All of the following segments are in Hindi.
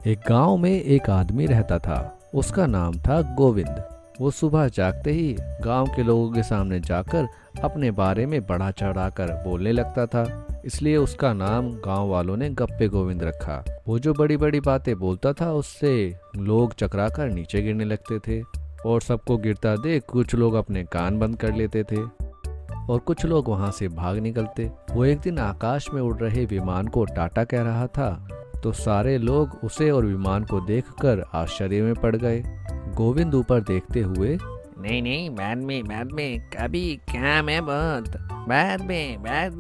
एक गांव में एक आदमी रहता था। उसका नाम था गोविंद। वो सुबह जागते ही गांव के लोगों के सामने जाकर अपने बारे में बढ़ा चढ़ाकर बोलने लगता था। इसलिए उसका नाम गांव वालों ने गप्पे गोविंद रखा। वो जो बड़ी बड़ी बातें बोलता था उससे लोग चकराकर नीचे गिरने लगते थे और सबको गिरता देख कुछ लोग अपने कान बंद कर लेते थे और कुछ लोग वहां से भाग निकलते। वो एक दिन आकाश में उड़ रहे विमान को टाटा कह रहा था तो सारे लोग उसे और विमान को देखकर आश्चर्य में पड़ गए। गोविंद ऊपर देखते हुए, नहीं नहीं, बाद में कभी काम है बहुत, बाद में बाय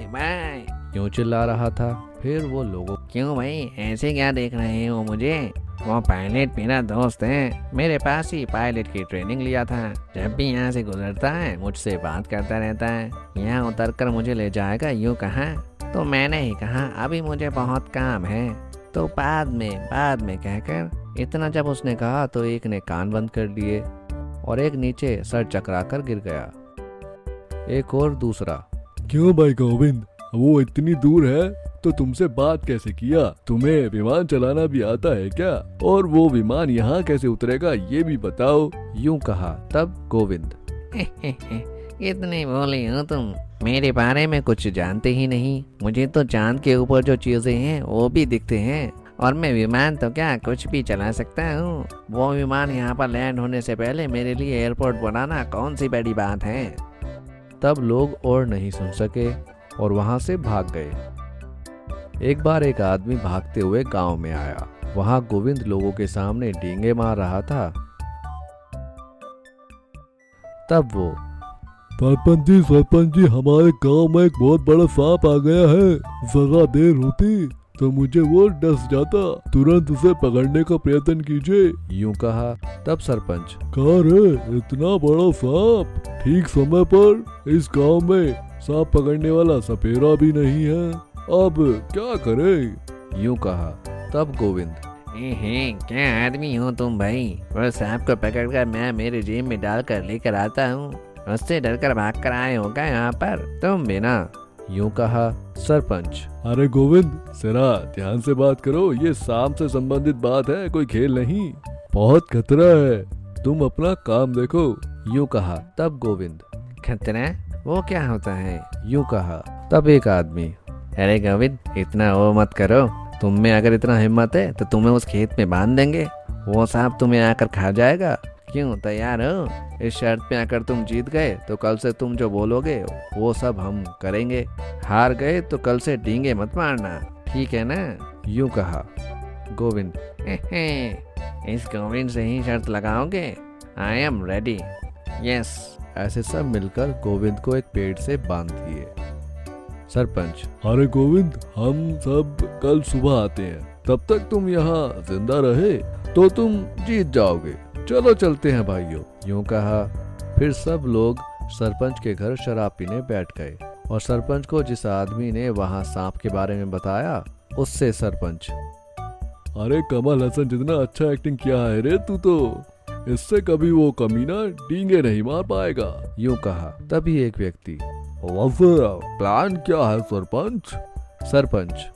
बाय यूं चिल्ला रहा था। फिर वो लोगों क्यों भाई ऐसे क्या देख रहे हो मुझे? वो पायलट मेरा दोस्त है, मेरे पास ही पायलट की ट्रेनिंग लिया था। जब भी यहाँ से गुजरता है मुझसे बात करता रहता है। यहाँ उतरकर मुझे ले जाएगा यूँ कहा तो मैंने ही कहा अभी मुझे बहुत काम है, तो बाद में कहकर इतना जब उसने कहा तो एक ने कान बंद कर लिए और एक नीचे सर चकराकर गिर गया। एक और दूसरा, क्यों भाई गोविंद, वो इतनी दूर है तो तुमसे बात कैसे किया? तुम्हें विमान चलाना भी आता है क्या? और वो विमान यहाँ कैसे उतरेगा ये भी बताओ। यूं कहा। तब गोविंद, इतने भोले हो तुम, मेरे बारे में कुछ जानते ही नहीं। मुझे तो चांद के ऊपर जो चीजें हैं वो भी दिखते हैं और मैं विमान तो क्या कुछ भी चला सकता हूँ। वो विमान यहाँ पर लैंड होने से पहले मेरे लिए एयरपोर्ट बनाना कौन सी बड़ी बात है। तब लोग और नहीं सुन सके और वहां से भाग गए। एक बार एक आदमी भागते हुए गांव में आया। वहां गोविंद लोगों के सामने डींगे मार रहा था। तब वो, सरपंच जी, हमारे गांव में एक बहुत बड़ा सांप आ गया है। जरा देर होती तो मुझे वो डस जाता। तुरंत उसे पकड़ने का प्रयत्न कीजिए। यूं कहा। तब सरपंच, कहा रे, इतना बड़ा सांप ठीक समय पर? इस गांव में सांप पकड़ने वाला सपेरा भी नहीं है, अब क्या करे? यूं कहा। तब गोविंद, क्या आदमी हो तुम भाई? वो सांप को पकड़कर मैं मेरे जेब में डालकर लेकर आता हूँ, उससे डरकर भाग कर आए हो क्या यहाँ पर तुम बिना? यूं कहा। सरपंच, अरे गोविंद, जरा ध्यान से बात करो, ये सांप से संबंधित बात है, कोई खेल नहीं। बहुत खतरा है, तुम अपना काम देखो। यूं कहा। तब गोविंद, खतरा? वो क्या होता है? यूं कहा। तब एक आदमी, अरे गोविंद, इतना वो मत करो। तुम में अगर इतना हिम्मत है तो तुम्हें उस खेत में बांध देंगे, वो सांप तुम्हें आकर खा जाएगा। क्यों, तैयार हो? इस शर्त पे आकर तुम जीत गए तो कल से तुम जो बोलोगे वो सब हम करेंगे। हार गए तो कल से डींगे मत मारना, ठीक है ना? यूं कहा। गोविंद, इस गोविंद से ही शर्त लगाओगे? I am ready, yes. ऐसे सब मिलकर गोविंद को एक पेड़ से बांध दिए। सरपंच, अरे गोविंद, हम सब कल सुबह आते हैं, तब तक तुम यहाँ जिंदा रहे तो तुम जीत जाओगे। चलो चलते हैं भाइयों। यूं कहा। फिर सब लोग सरपंच के घर शराब पीने बैठ गए और सरपंच को जिस आदमी ने वहां सांप के बारे में बताया उससे सरपंच, अरे कमल हसन, जितना अच्छा एक्टिंग किया है रे तू, तो इससे कभी वो कमीना डींगे नहीं मार पाएगा। यूं कहा। तभी एक व्यक्ति, प्लान क्या है सरपंच? सरपंच,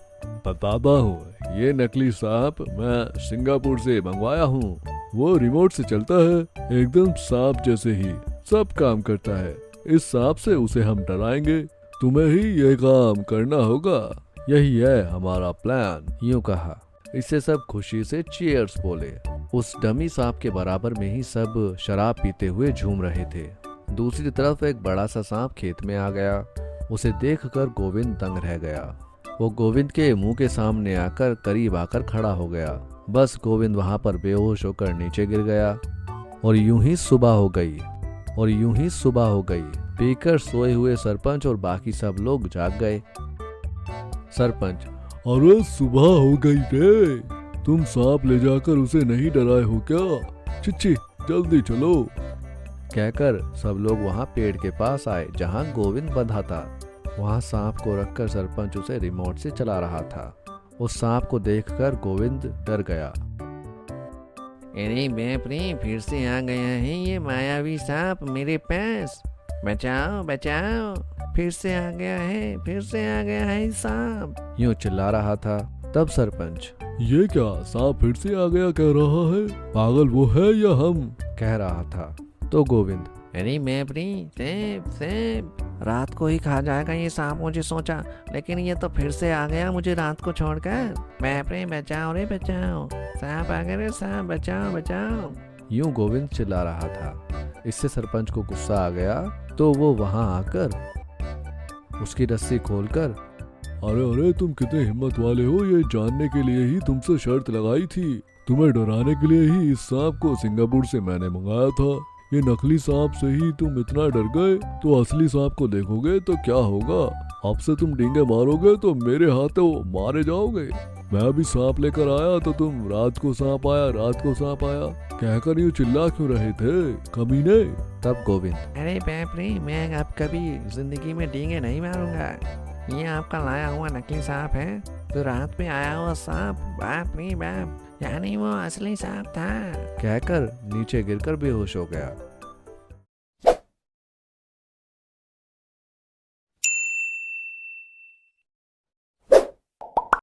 बताता हूँ, ये नकली सांप मैं सिंगापुर से मंगवाया हूँ। वो रिमोट से चलता है, एकदम सांप जैसे ही सब काम करता है। इस सांप से उसे हम डराएंगे, तुम्हें ही ये काम करना होगा, यही है हमारा प्लान। यूं कहा। इससे सब खुशी से चीयर्स बोले। उस डमी सांप के बराबर में ही सब शराब पीते हुए झूम रहे थे। दूसरी तरफ एक बड़ा सा सांप खेत में आ गया। उसे देखकर गोविंद दंग रह गया। वो गोविंद के मुंह के सामने आकर करीब आकर खड़ा हो गया। बस गोविंद वहां पर बेहोश होकर नीचे गिर गया और यूं ही सुबह हो गई। पीकर सोए हुए सरपंच और बाकी सब लोग जाग गए। सरपंच, अरे सुबह हो गई रे, तुम सांप ले जाकर उसे नहीं डराए हो क्या? चिच्ची, जल्दी चलो। कहकर सब लोग वहां पेड़ के पास आए जहां गोविंद बंधा था। वहां सांप को रखकर सरपंच उसे रिमोट से चला रहा था। उस सांप को देखकर गोविंद डर गया। अरे बाप रे, फिर से आ गया है ये मायावी सांप मेरे पास। बचाओ बचाओ, फिर से आ गया है सांप। यूं चिल्ला रहा था। तब सरपंच, ये क्या, सांप फिर से आ गया कह रहा है? पागल वो है या हम? कह रहा था तो गोविंद, अरे मैं अपनी सेब सेब, रात को ही खा जाएगा ये सांप मुझे सोचा, लेकिन ये तो फिर से आ गया मुझे रात को छोड़कर। बाप रे बचाओ रे बचाओ, सांप आ गया रे सांप, बचाओ बचाओ। यूं गोविंद चिल्ला रहा था। इससे सरपंच को गुस्सा आ गया तो वो वहां आकर उसकी रस्सी खोलकर, अरे अरे तुम कितने हिम्मत वाले हो, ये जानने के लिए ही तुमसे शर्त लगाई थी। तुम्हें डराने के लिए ही इस सांप को सिंगापुर से मैंने मंगाया था। ये नकली सांप से ही तुम इतना डर गए, तो असली सांप को देखोगे तो क्या होगा? अब से तुम डींगे मारोगे तो मेरे हाथों मारे जाओगे। मैं अभी सांप लेकर आया तो तुम रात को सांप आया, रात को सांप आया कहकर यूं चिल्ला क्यों रहे थे, कमीने? तब गोविंद, अरे बाप रे, मैं अब कभी जिंदगी में डींगे नहीं मारूंगा। ये आपका लाया हुआ नकली सांप है, तो रात में आया हुआ सांप, बाप रे बाप, यानी वो असली सांप था। कहकर नीचे गिरकर बेहोश हो गया।